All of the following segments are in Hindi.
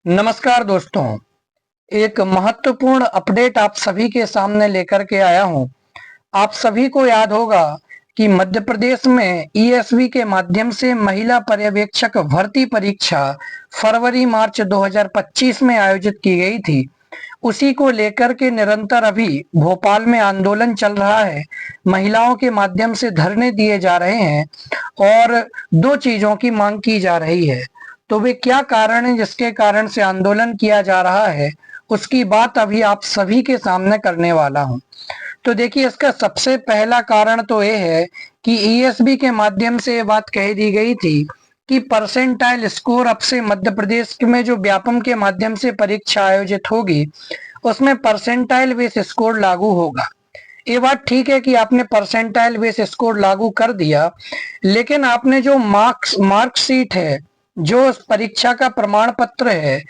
नमस्कार दोस्तों। एक महत्वपूर्ण अपडेट आप सभी के सामने लेकर के आया हूं। आप सभी को याद होगा कि मध्य प्रदेश में ईएसवी के माध्यम से महिला पर्यवेक्षक भर्ती परीक्षा फरवरी मार्च 2025 में आयोजित की गई थी। उसी को लेकर के निरंतर अभी भोपाल में आंदोलन चल रहा है। महिलाओं के माध्यम से धरने दिए जा रहे हैं और दो चीजों की मांग की जा रही है। तो वे क्या कारण है जिसके कारण से आंदोलन किया जा रहा है, उसकी बात अभी आप सभी के सामने करने वाला हूं। तो देखिए, इसका सबसे पहला कारण तो ये है कि ईएसबी के माध्यम से ये बात कह दी गई थी कि परसेंटाइल स्कोर अब से मध्य प्रदेश में जो व्यापम के माध्यम से परीक्षा आयोजित होगी उसमें परसेंटाइल बेस स्कोर लागू होगा। ये बात ठीक है कि आपने परसेंटाइल बेस स्कोर लागू कर दिया, लेकिन आपने जो मार्कशीट है, जो उस परीक्षा का प्रमाण पत्र है,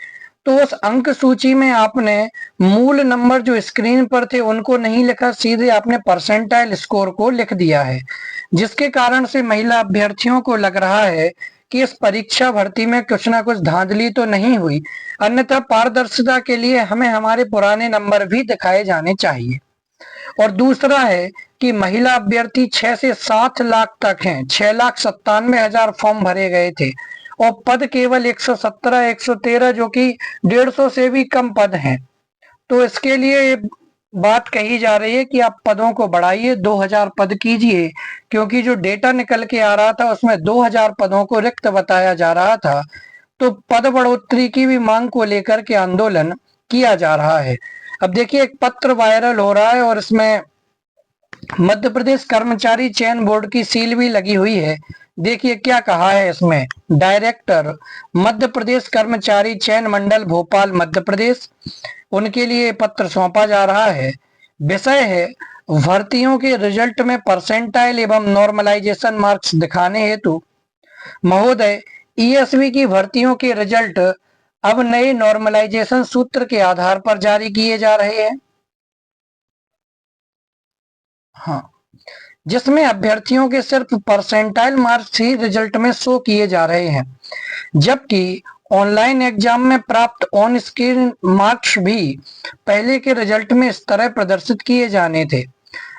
तो उस अंक सूची में आपने मूल नंबर जो स्क्रीन पर थे उनको नहीं लिखा, सीधे आपने परसेंटाइल स्कोर को लिख दिया है, जिसके कारण से महिला अभ्यर्थियों को लग रहा है कि इस परीक्षा भर्ती में कुछ ना कुछ धांधली तो नहीं हुई। अन्यथा पारदर्शिता के लिए हमें हमारे पुराने नंबर भी दिखाए जाने चाहिए। और दूसरा है कि महिला अभ्यर्थी 6 से 7 लाख तक हैं। 6,97,000 फॉर्म भरे गए थे और पद केवल 117 113 जो कि 150 से भी कम पद हैं। तो इसके लिए बात कही जा रही है कि आप पदों को बढ़ाइए, 2000 पद कीजिए, क्योंकि जो डेटा निकल के आ रहा था उसमें 2000 पदों को रिक्त बताया जा रहा था। तो पद बढ़ोतरी की भी मांग को लेकर के आंदोलन किया जा रहा है। अब देखिए, एक पत्र वायरल हो रहा है और इसमें मध्य प्रदेश कर्मचारी चयन बोर्ड की सील भी लगी हुई है। देखिए क्या कहा है इसमें। डायरेक्टर मध्य प्रदेश कर्मचारी चयन मंडल भोपाल मध्य प्रदेश, उनके लिए पत्र सौंपा जा रहा है। विषय है भर्तियों के रिजल्ट में परसेंटाइल एवं नॉर्मलाइजेशन मार्क्स दिखाने हेतु। महोदय, ईएसवी की भर्तियों के रिजल्ट अब नए नॉर्मलाइजेशन सूत्र के आधार पर जारी किए जा रहे हैं। हाँ, जिसमें अभ्यर्थियों के सिर्फ परसेंटाइल मार्क्स ही रिजल्ट में शो किए जा रहे हैं, जबकि ऑनलाइन एग्जाम में प्राप्त ऑन स्क्रीन मार्क्स भी पहले के रिजल्ट में इस तरह प्रदर्शित किए जाने थे।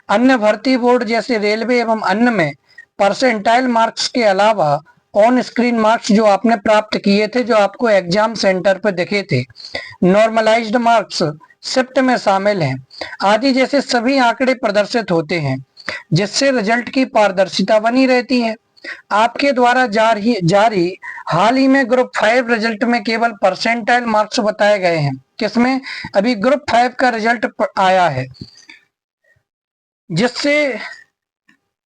अन्य भर्ती बोर्ड जैसे रेलवे एवं अन्य में परसेंटाइल मार्क्स के अलावा ऑन स्क्रीन मार्क्स जो आपने प्राप्त किए थे, जो आपको एग्जाम सेंटर पर दिखे थे, नॉर्मलाइज्ड मार्क्स शिफ्ट में शामिल हैं आदि जैसे सभी आंकड़े प्रदर्शित होते हैं, जिससे रिजल्ट की पारदर्शिता बनी रहती है। आपके द्वारा जारी हाल ही में ग्रुप 5 रिजल्ट में केवल परसेंटाइल मार्क्स बताए गए हैं। किसमें? अभी ग्रुप 5 का रिजल्ट आया है, जिससे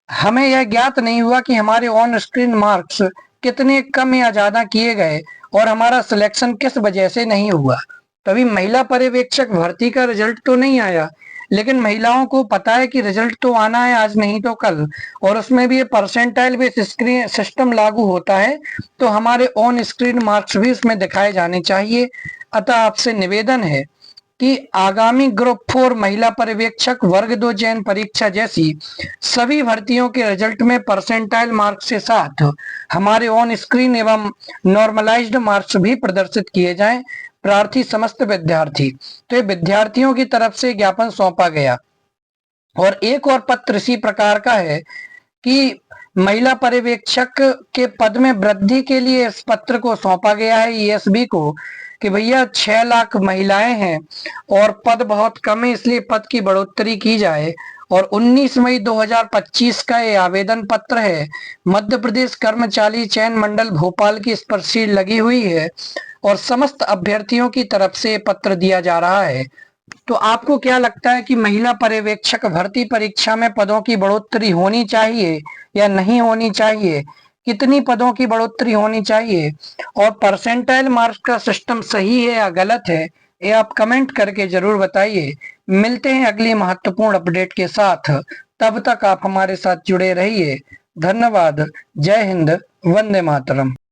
हमें यह ज्ञात नहीं हुआ कि हमारे ऑन स्क्रीन मार्क्स कितने कम या ज्यादा किए गए और हमारा सिलेक्शन किस वजह से नहीं हुआ। तभी महिला पर्यवेक्षक भर्ती का रिजल्ट तो नहीं आया, लेकिन महिलाओं को पता है कि रिजल्ट तो आना है आज नहीं तो कल, और उसमें भी ये परसेंटाइल बेस स्क्रीन सिस्टम लागू होता है, तो हमारे ऑन स्क्रीन मार्क्स भी उसमें दिखाए जाने चाहिए। अतः आपसे निवेदन है कि आगामी ग्रुप 4 महिला पर्यवेक्षक वर्ग 2 चयन परीक्षा जैसी सभी भर्तियों के रिजल्ट में परसेंटाइल मार्क्स के साथ हमारे ऑन स्क्रीन एवं नॉर्मलाइज्ड मार्क्स भी प्रदर्शित किए जाएं। प्रार्थी समस्त विद्यार्थी। तो ये विद्यार्थियों की तरफ से ज्ञापन सौंपा गया। और एक और पत्र इसी प्रकार का है कि महिला पर्यवेक्षक के पद में वृद्धि के लिए इस पत्र को सौंपा गया है ईएसबी को कि भैया 6 लाख महिलाएं हैं और पद बहुत कम है, इसलिए पद की बढ़ोतरी की जाए। और 19 मई 2025 का ये आवेदन पत्र है। मध्य प्रदेश कर्मचारी चयन मंडल भोपाल की इस पर सील लगी हुई है और समस्त अभ्यर्थियों की तरफ से पत्र दिया जा रहा है। तो आपको क्या लगता है कि महिला पर्यवेक्षक भर्ती परीक्षा में पदों की बढ़ोतरी होनी चाहिए या नहीं होनी चाहिए? कितनी पदों की बढ़ोतरी होनी चाहिए? और परसेंटाइल मार्क्स का सिस्टम सही है या गलत है, ये आप कमेंट करके जरूर बताइए। मिलते हैं अगली महत्वपूर्ण अपडेट के साथ। तब तक आप हमारे साथ जुड़े रहिए। धन्यवाद। जय हिंद। वंदे मातरम।